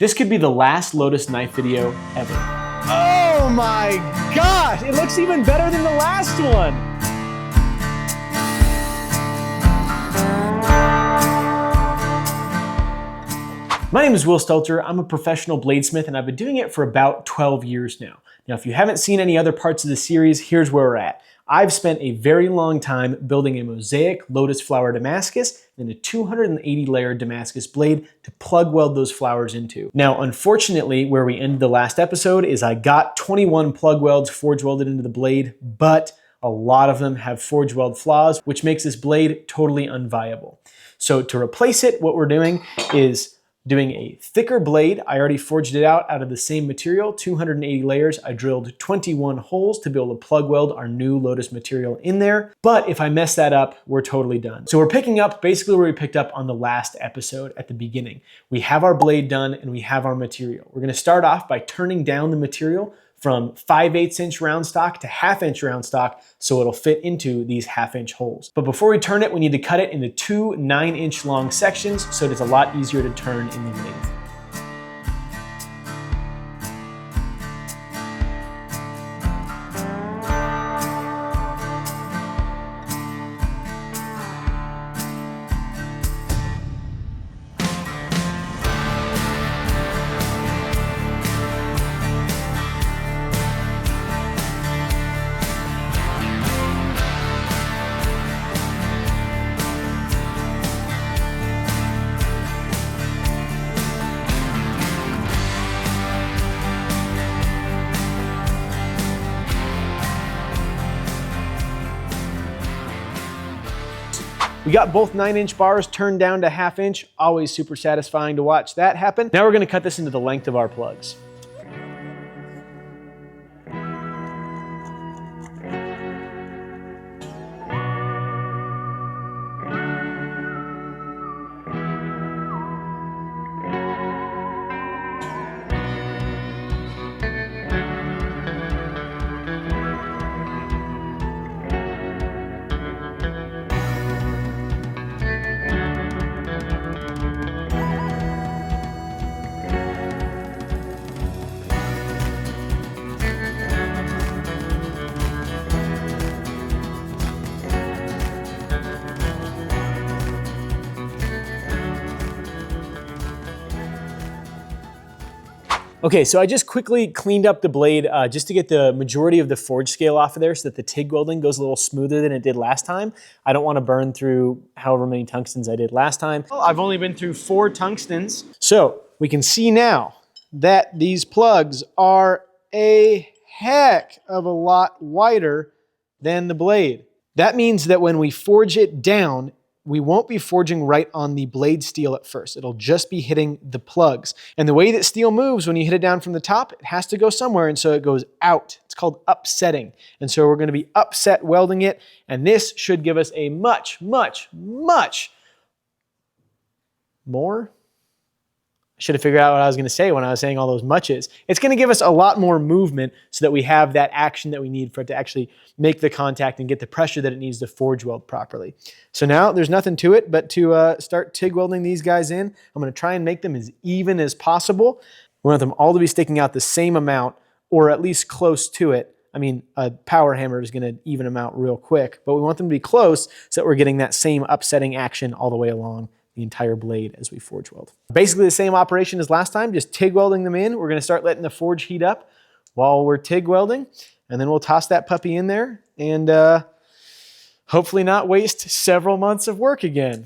This could be the last Lotus knife video ever. Oh my gosh, it looks even better than the last one. My name is willstelter. I'm a professional bladesmith and I've been doing it for about 12 years now. Now, if you haven't seen any other parts of the series, here's where we're at. I've spent a very long time building a mosaic Lotus flower Damascus and a 280 layer Damascus blade to plug weld those flowers into. Now, unfortunately, where we ended the last episode is I got 21 plug welds forge welded into the blade, but a lot of them have forge weld flaws, which makes this blade totally unviable. So to replace it, what we're doing is doing a thicker blade. I already forged it out of the same material, 280 layers. I drilled 21 holes to be able to plug weld our new Lotus material in there. But if I mess that up, we're totally done. So we're picking up basically where we picked up on the last episode at the beginning. We have our blade done and we have our material. We're gonna start off by turning down the material from 5/8 inch round stock to 1/2 inch round stock so it'll fit into these 1/2 inch holes. But before we turn it, we need to cut it into 2 9-inch long sections so it's a lot easier to turn in the lathe. We got both 9-inch bars turned down to 1/2 inch. Always super satisfying to watch that happen. Now we're gonna cut this into the length of our plugs. Okay, so I just quickly cleaned up the blade just to get the majority of the forge scale off of there so that the TIG welding goes a little smoother than it did last time. I don't want to burn through however many tungstens I did last time. Well, I've only been through 4 tungstens. So we can see now that these plugs are a heck of a lot wider than the blade. That means that when we forge it down, we won't be forging right on the blade steel at first. It'll just be hitting the plugs. And the way that steel moves when you hit it down from the top, it has to go somewhere, and so it goes out. It's called upsetting. And so we're gonna be upset welding it, and this should give us a much more? I should have figured out what I was gonna say when I was saying all those muches. It's gonna give us a lot more movement so that we have that action that we need for it to actually make the contact and get the pressure that it needs to forge weld properly. So now there's nothing to it but to start TIG welding these guys in. I'm gonna try and make them as even as possible. We want them all to be sticking out the same amount or at least close to it. I mean, a power hammer is gonna even them out real quick, but we want them to be close so that we're getting that same upsetting action all the way along the entire blade as we forge weld. Basically the same operation as last time, just TIG welding them in. We're gonna start letting the forge heat up while we're TIG welding, and then we'll toss that puppy in there and hopefully not waste several months of work again.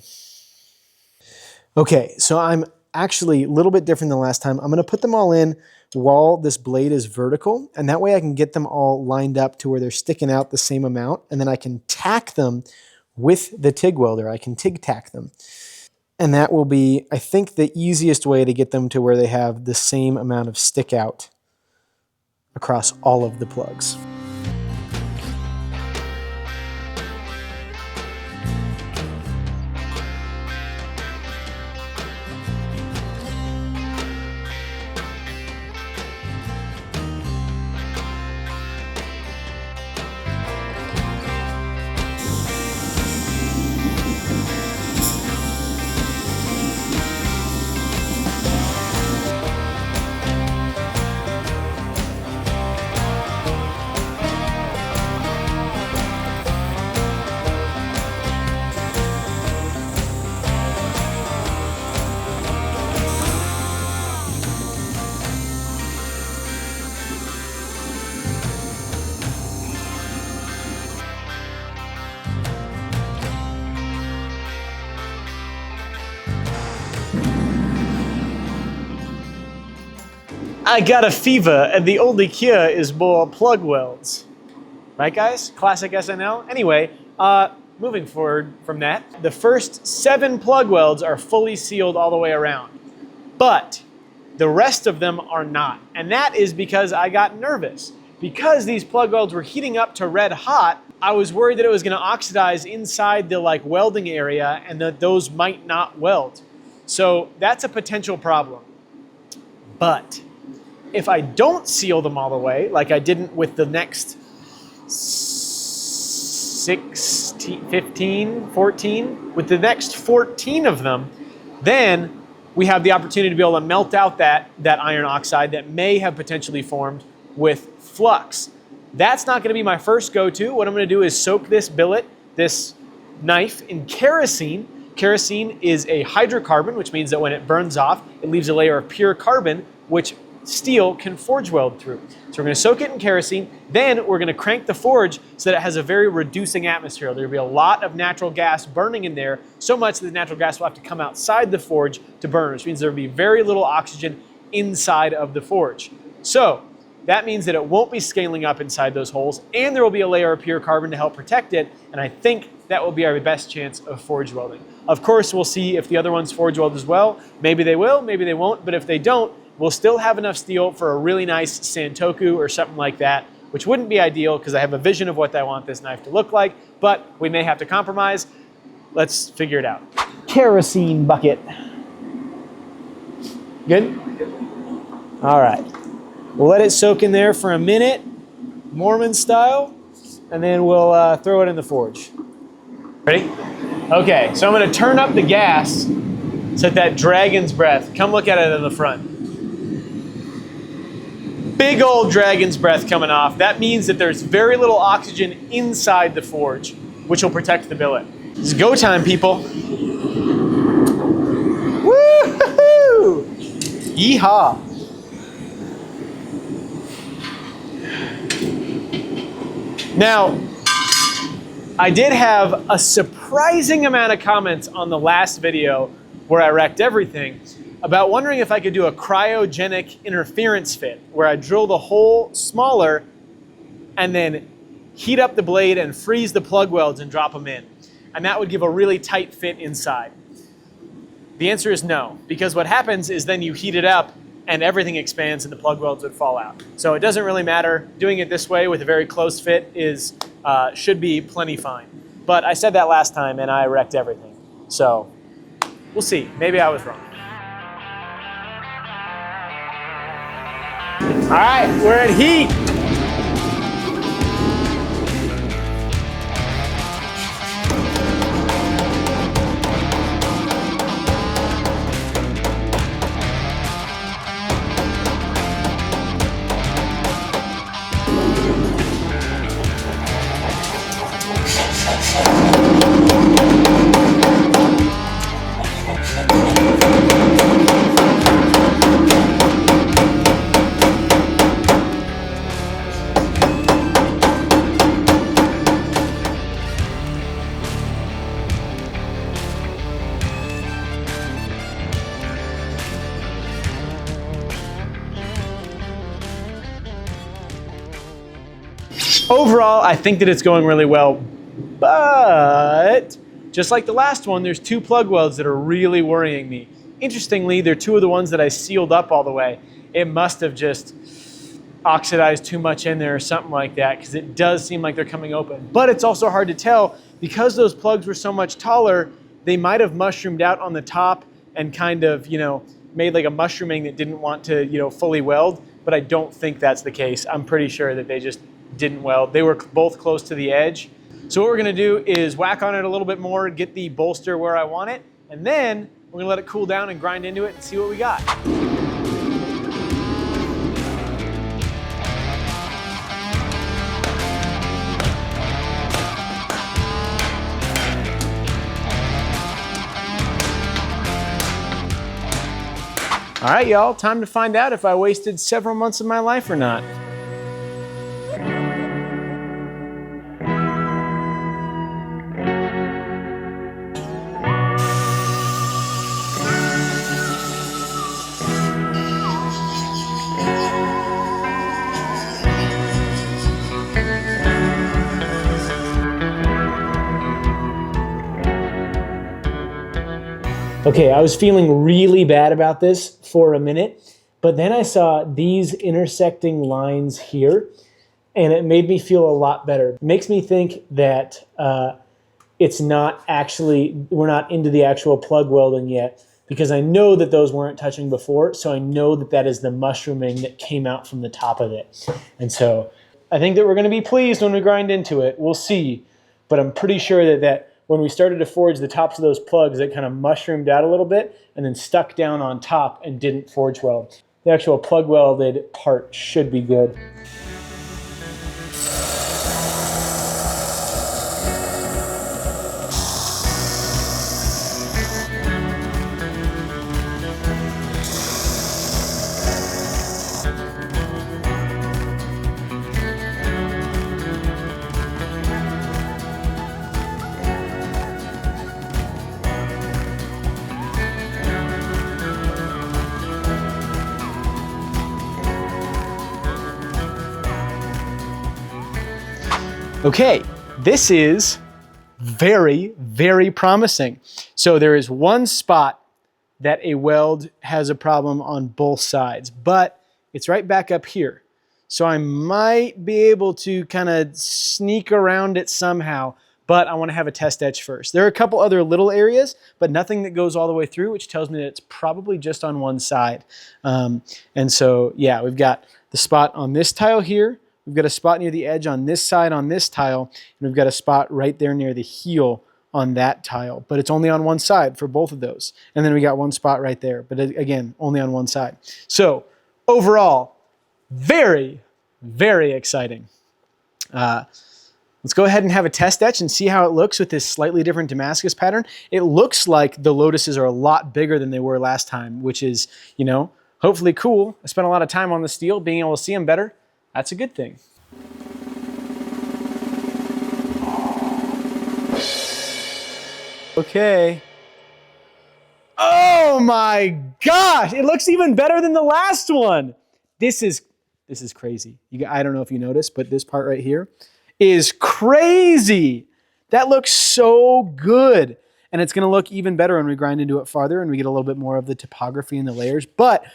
Okay, so I'm actually a little bit different than last time. I'm gonna put them all in while this blade is vertical, and that way I can get them all lined up to where they're sticking out the same amount, and then I can tack them with the TIG welder. I can TIG tack them. And that will be, I think, the easiest way to get them to where they have the same amount of stick out across all of the plugs. I got a fever, and the only cure is more plug welds. Right, guys? Classic SNL. Anyway, moving forward from that, the first 7 plug welds are fully sealed all the way around. But the rest of them are not. And that is because I got nervous. Because these plug welds were heating up to red hot, I was worried that it was going to oxidize inside the welding area and that those might not weld. So that's a potential problem. But if I don't seal them all the way, like I didn't with the next 16, 15, 14, with the next 14 of them, then we have the opportunity to be able to melt out that iron oxide that may have potentially formed with flux. That's not going to be my first go-to. What I'm going to do is soak this billet, this knife, in kerosene. Kerosene is a hydrocarbon, which means that when it burns off, it leaves a layer of pure carbon, which steel can forge weld through. So we're going to soak it in kerosene, then we're going to crank the forge so that it has a very reducing atmosphere. There'll be a lot of natural gas burning in there, so much that the natural gas will have to come outside the forge to burn, which means there'll be very little oxygen inside of the forge. So that means that it won't be scaling up inside those holes, and there will be a layer of pure carbon to help protect it, and I think that will be our best chance of forge welding. Of course, we'll see if the other ones forge weld as well. Maybe they will, maybe they won't, but if they don't, we'll still have enough steel for a really nice Santoku or something like that, which wouldn't be ideal because I have a vision of what I want this knife to look like, but we may have to compromise. Let's figure it out. Kerosene bucket. Good? All right. We'll let it soak in there for a minute, Mormon style, and then we'll throw it in the forge. Ready? Okay, so I'm gonna turn up the gas so that dragon's breath. Come look at it in the front. Big old dragon's breath coming off. That means that there's very little oxygen inside the forge, which will protect the billet. It's go time, people. Woo-hoo-hoo! Yeehaw. Now, I did have a surprising amount of comments on the last video where I wrecked everything about wondering if I could do a cryogenic interference fit where I drill the hole smaller and then heat up the blade and freeze the plug welds and drop them in. And that would give a really tight fit inside. The answer is no, because what happens is then you heat it up and everything expands and the plug welds would fall out. So it doesn't really matter. Doing it this way with a very close fit should be plenty fine. But I said that last time and I wrecked everything. So we'll see. Maybe I was wrong. All right, we're at heat. Overall, I think that it's going really well, but just like the last one, there's 2 plug welds that are really worrying me. Interestingly, they're 2 of the ones that I sealed up all the way. It must have just oxidized too much in there or something like that, because it does seem like they're coming open. But it's also hard to tell because those plugs were so much taller, they might have mushroomed out on the top and kind of, made like a mushrooming that didn't want to, fully weld. But I don't think that's the case. I'm pretty sure that they just didn't weld. They were both close to the edge. So what we're gonna do is whack on it a little bit more, get the bolster where I want it, and then we're gonna let it cool down and grind into it and see what we got. All right, y'all, time to find out if I wasted several months of my life or not. Okay, I was feeling really bad about this for a minute, but then I saw these intersecting lines here, and it made me feel a lot better. It makes me think that it's not actually, we're not into the actual plug welding yet, because I know that those weren't touching before, so I know that that is the mushrooming that came out from the top of it. And so I think that we're gonna be pleased when we grind into it. We'll see, but I'm pretty sure that when we started to forge the tops of those plugs, it kind of mushroomed out a little bit and then stuck down on top and didn't forge weld. The actual plug welded part should be good. Okay, this is very, very promising. So there is one spot that a weld has a problem on both sides, but it's right back up here. So I might be able to kind of sneak around it somehow, but I want to have a test etch first. There are a couple other little areas, but nothing that goes all the way through, which tells me that it's probably just on one side. And so, yeah, we've got the spot on this tile here. We've got a spot near the edge on this side on this tile, and we've got a spot right there near the heel on that tile, but it's only on one side for both of those. And then we got one spot right there, but again, only on one side. So overall, very, very exciting. Let's go ahead and have a test etch and see how it looks with this slightly different Damascus pattern. It looks like the Lotuses are a lot bigger than they were last time, which is, you know, hopefully cool. I spent a lot of time on the steel, being able to see them better. That's a good thing. Okay. Oh my gosh, it looks even better than the last one. This is crazy. I don't know if you noticed, but this part right here is crazy. That looks so good. And it's gonna look even better when we grind into it farther and we get a little bit more of the topography and the layers. But,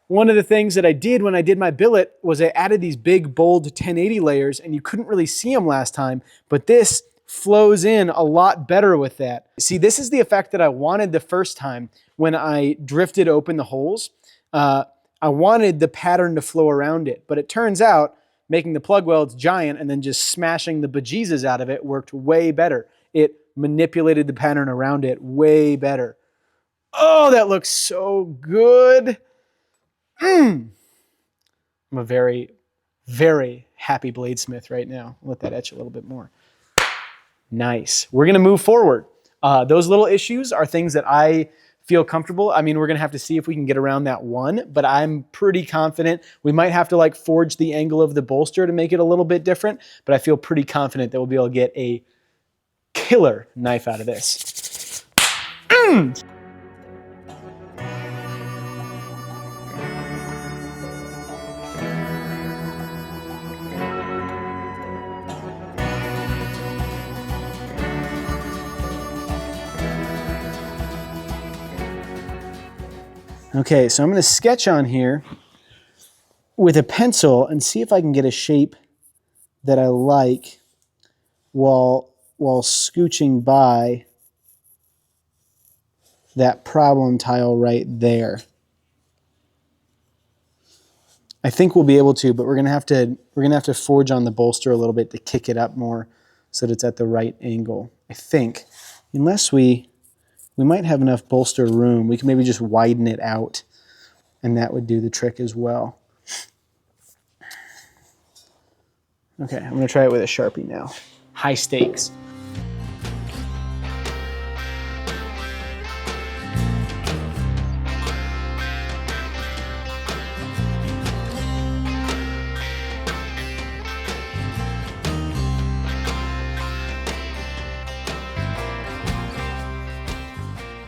one of the things that I did when I did my billet was I added these big, bold 1080 layers, and you couldn't really see them last time, but this flows in a lot better with that. See, this is the effect that I wanted the first time when I drifted open the holes. I wanted the pattern to flow around it, but it turns out making the plug welds giant and then just smashing the bejesus out of it worked way better. It manipulated the pattern around it way better. Oh, that looks so good. I'm a very, very happy bladesmith right now. I'll let that etch a little bit more. Nice. We're going to move forward. Those little issues are things that I feel comfortable. I mean, we're going to have to see if we can get around that one, but I'm pretty confident. We might have to like forge the angle of the bolster to make it a little bit different, but I feel pretty confident that we'll be able to get a killer knife out of this. Okay, so I'm going to sketch on here with a pencil and see if I can get a shape that I like while scooching by that problem tile right there. I think we'll be able to, but we're going to have to forge on the bolster a little bit to kick it up more so that it's at the right angle. I think, unless we might have enough bolster room. We can maybe just widen it out, and that would do the trick as well. Okay, I'm going to try it with a Sharpie now. High stakes.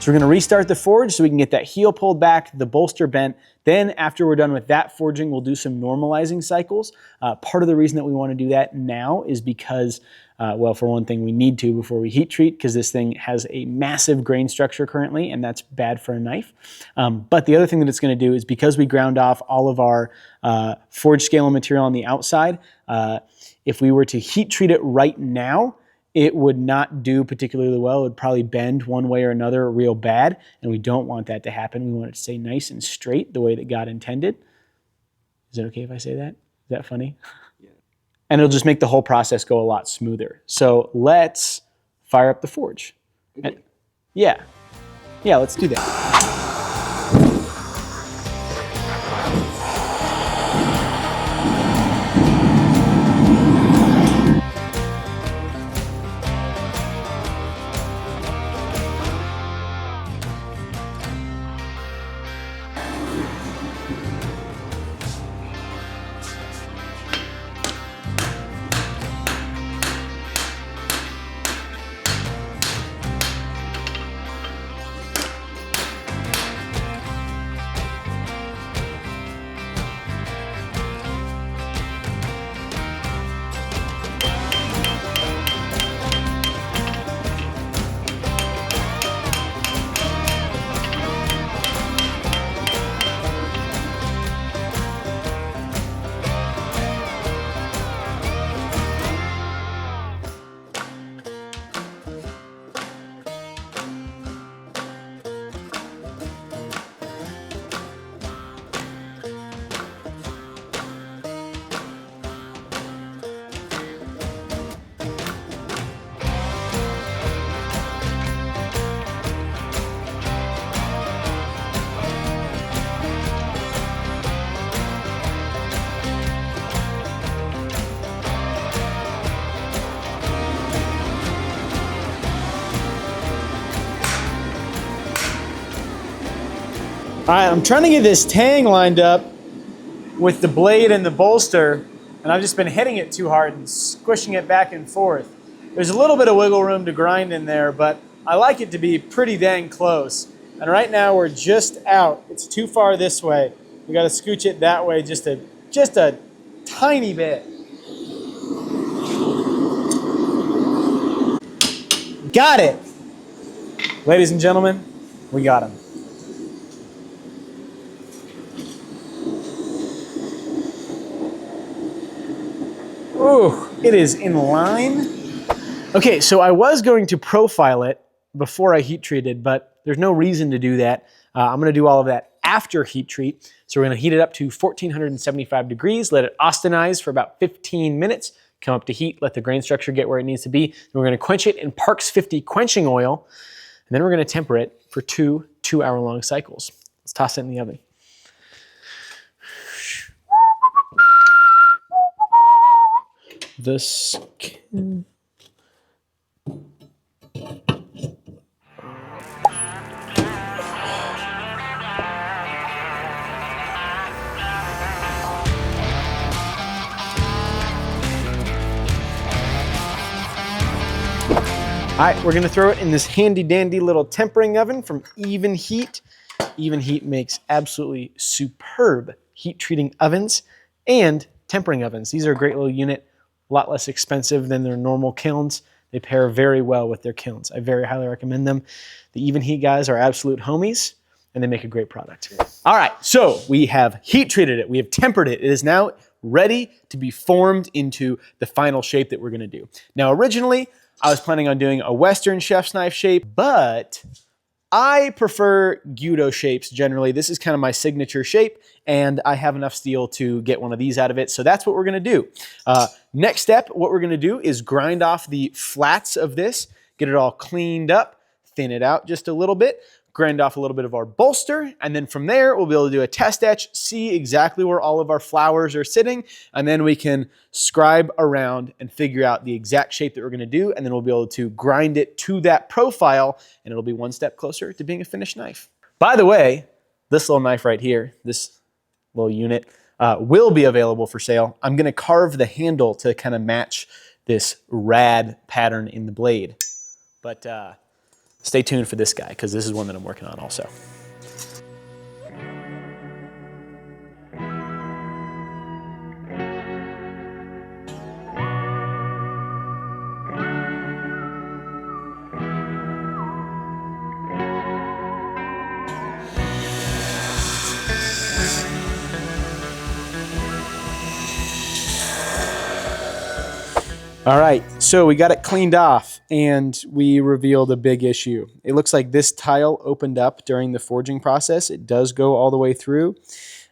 So we're gonna restart the forge so we can get that heel pulled back, the bolster bent. Then after we're done with that forging, we'll do some normalizing cycles. Part of the reason that we wanna do that now is because, well, for one thing, we need to before we heat treat, because this thing has a massive grain structure currently, and that's bad for a knife. But the other thing that it's gonna do is, because we ground off all of our forge scale material on the outside, if we were to heat treat it right now, it would not do particularly well. It would probably bend one way or another real bad, and we don't want that to happen. We want it to stay nice and straight the way that God intended. Is it okay if I say that? Is that funny? Yeah. And it'll just make the whole process go a lot smoother. So let's fire up the forge. Yeah, let's do that. All right, I'm trying to get this tang lined up with the blade and the bolster, and I've just been hitting it too hard and squishing it back and forth. There's a little bit of wiggle room to grind in there, but I like it to be pretty dang close. And right now we're just out. It's too far this way. We got to scooch it that way just a tiny bit. Got it. Ladies and gentlemen, we got him. Ooh, it is in line. Okay, so I was going to profile it before I heat treated, but there's no reason to do that. I'm gonna do all of that after heat treat. So we're gonna heat it up to 1475 degrees, let it austenize for about 15 minutes, come up to heat, let the grain structure get where it needs to be. Then we're gonna quench it in Parks 50 quenching oil, and then we're gonna temper it for two 2-hour-long cycles. Let's toss it in the oven. The skin. All right, we're gonna throw it in this handy dandy little tempering oven from Even Heat. Even Heat makes absolutely superb heat treating ovens and tempering ovens. These are a great little unit, a lot less expensive than their normal kilns. They pair very well with their kilns. I very highly recommend them. The Even Heat guys are absolute homies, and they make a great product. All right, so we have heat treated it. We have tempered it. It is now ready to be formed into the final shape that we're gonna do. Now, originally, I was planning on doing a Western chef's knife shape, but I prefer Gyudo shapes generally. This is kind of my signature shape, and I have enough steel to get one of these out of it, so that's what we're gonna do. Next step, what we're gonna do is grind off the flats of this, get it all cleaned up, thin it out just a little bit, grind off a little bit of our bolster, and then from there, we'll be able to do a test etch, see exactly where all of our flowers are sitting, and then we can scribe around and figure out the exact shape that we're gonna do, and then we'll be able to grind it to that profile, and it'll be one step closer to being a finished knife. By the way, this little knife right here, this little unit, will be available for sale. I'm gonna carve the handle to kind of match this rad pattern in the blade. But Stay tuned for this guy, because this is one that I'm working on also. All right, so we got it cleaned off and we revealed a big issue. It looks like this tile opened up during the forging process. It does go all the way through.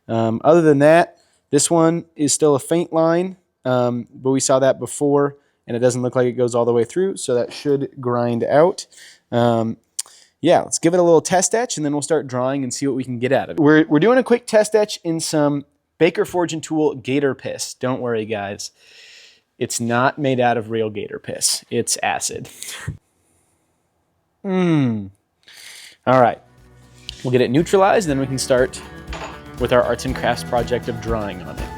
Other than that, this one is still a faint line, but we saw that before and it doesn't look like it goes all the way through, so that should grind out. Yeah, let's give it a little test etch and then we'll start drawing and see what we can get out of it. We're doing a quick test etch in some Baker Forging Tool gator piss. Don't worry, guys. It's not made out of real gator piss. It's acid. All right. We'll get it neutralized, then we can start with our arts and crafts project of drawing on it.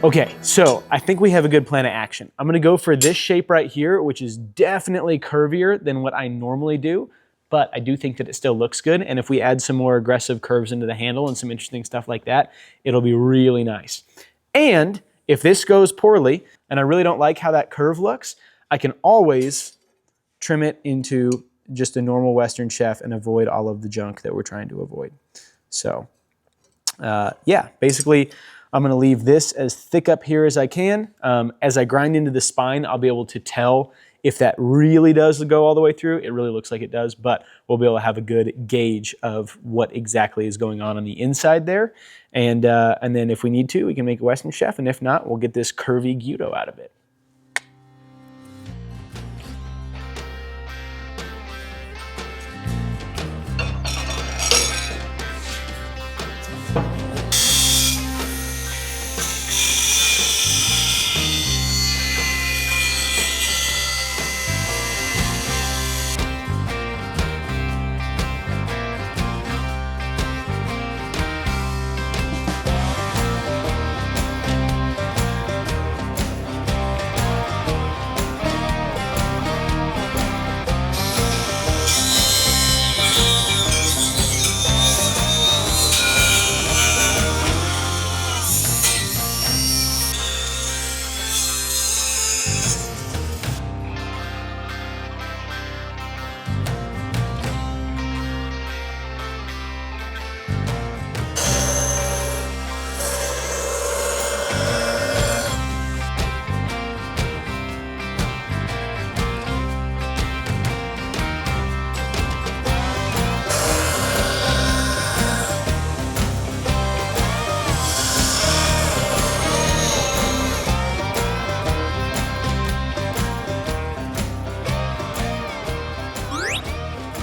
Okay, so I think we have a good plan of action. I'm gonna go for this shape right here, which is definitely curvier than what I normally do, but I do think that it still looks good. And if we add some more aggressive curves into the handle and some interesting stuff like that, it'll be really nice. And if this goes poorly, and I really don't like how that curve looks, I can always trim it into just a normal Western chef and avoid all of the junk that we're trying to avoid. So, yeah, basically, I'm gonna leave this as thick up here as I can. As I grind into the spine, I'll be able to tell if that really does go all the way through. It really looks like it does, but we'll be able to have a good gauge of what exactly is going on the inside there. And then if we need to, we can make a Western chef, and if not, we'll get this curvy gyudo out of it.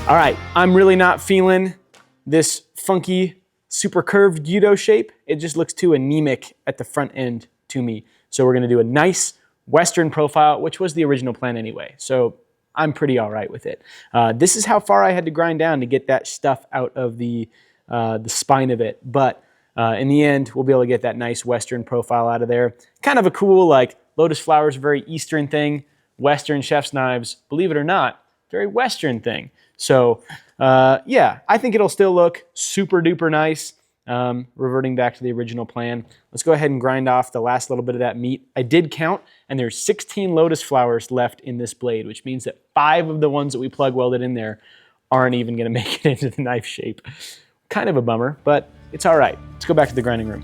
All right, I'm really not feeling this funky, super curved gyudo shape. It just looks too anemic at the front end to me. So we're gonna do a nice Western profile, which was the original plan anyway. So I'm pretty all right with it. This is how far I had to grind down to get that stuff out of the spine of it. But in the end, we'll be able to get that nice Western profile out of there. Kind of a cool, like, Lotus flowers, very Eastern thing. Western chef's knives, believe it or not, very Western thing. So yeah, I think it'll still look super duper nice. Reverting back to the original plan. Let's go ahead and grind off the last little bit of that meat. I did count, and there's 16 Lotus flowers left in this blade, which means that 5 of the ones that we plug welded in there aren't even gonna make it into the knife shape. Kind of a bummer, but it's all right. Let's go back to the grinding room.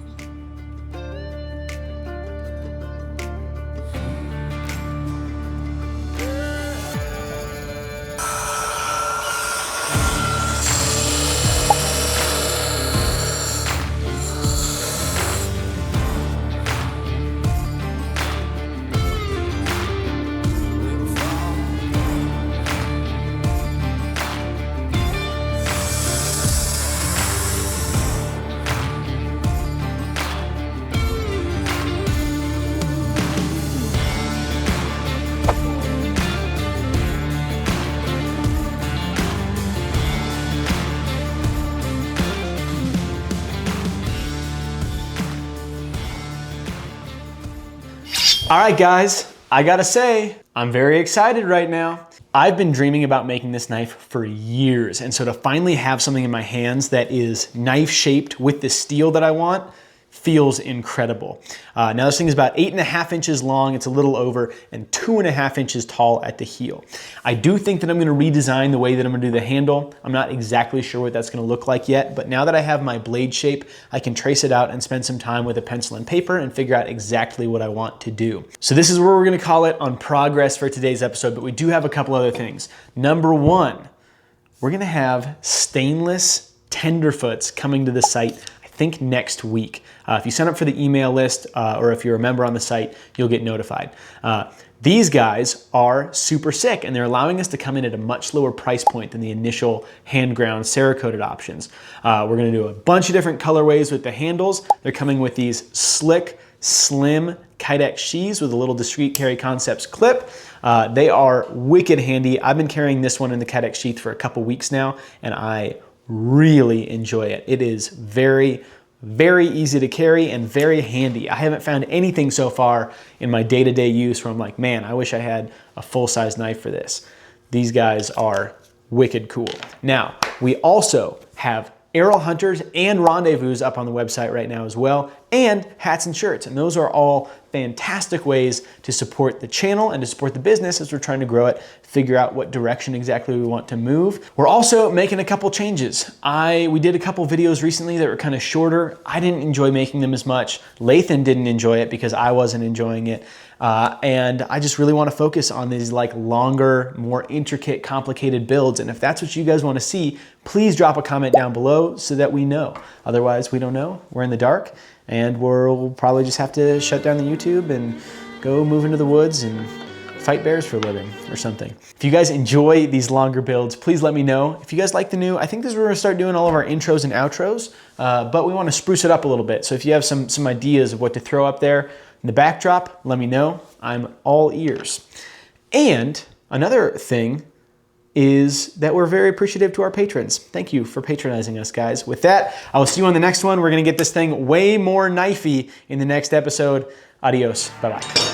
All right, guys, I gotta say, I'm very excited right now. I've been dreaming about making this knife for years, and so to finally have something in my hands that is knife shaped with the steel that I want feels incredible. Now this thing is about 8.5 inches long, it's a little over, and 2.5 inches tall at the heel. I do think that I'm gonna redesign the way that I'm gonna do the handle. I'm not exactly sure what that's gonna look like yet, but now that I have my blade shape, I can trace it out and spend some time with a pencil and paper and figure out exactly what I want to do. So this is where we're gonna call it on progress for today's episode, but we do have a couple other things. Number one, we're gonna have stainless tenderfoots coming to the site, I think next week. If you sign up for the email list or if you're a member on the site, you'll get notified. These guys are super sick and they're allowing us to come in at a much lower price point than the initial hand ground Cerakoted options. We're gonna do a bunch of different colorways with the handles. They're coming with these slick, slim Kydex sheaths with a little discreet Carry Concepts clip. They are wicked handy. I've been carrying this one in the Kydex sheath for a couple weeks now and I really enjoy it. It is very easy to carry and very handy. I haven't found anything so far in my day-to-day use where I'm like, man, I wish I had a full-size knife for this. These guys are wicked cool. Now, we also have arrow hunters and rendezvous up on the website right now as well, and hats and shirts. And those are all fantastic ways to support the channel and to support the business as we're trying to grow it, figure out what direction exactly we want to move. We're also making a couple changes. We did a couple videos recently that were kind of shorter. I didn't enjoy making them as much. Lathan didn't enjoy it because I wasn't enjoying it. And I just really want to focus on these like longer, more intricate, complicated builds. And if that's what you guys want to see, please drop a comment down below so that we know. Otherwise, we don't know. We're in the dark and we'll probably just have to shut down the YouTube and go move into the woods and fight bears for a living or something. If you guys enjoy these longer builds, please let me know. If you guys like the new, I think this is where we're gonna start doing all of our intros and outros, but we want to spruce it up a little bit. So if you have some ideas of what to throw up there in the backdrop, let me know. I'm all ears. And another thing is that we're very appreciative to our patrons. Thank you for patronizing us, guys. With that, I will see you on the next one. We're gonna get this thing way more knifey in the next episode. Adios, bye-bye.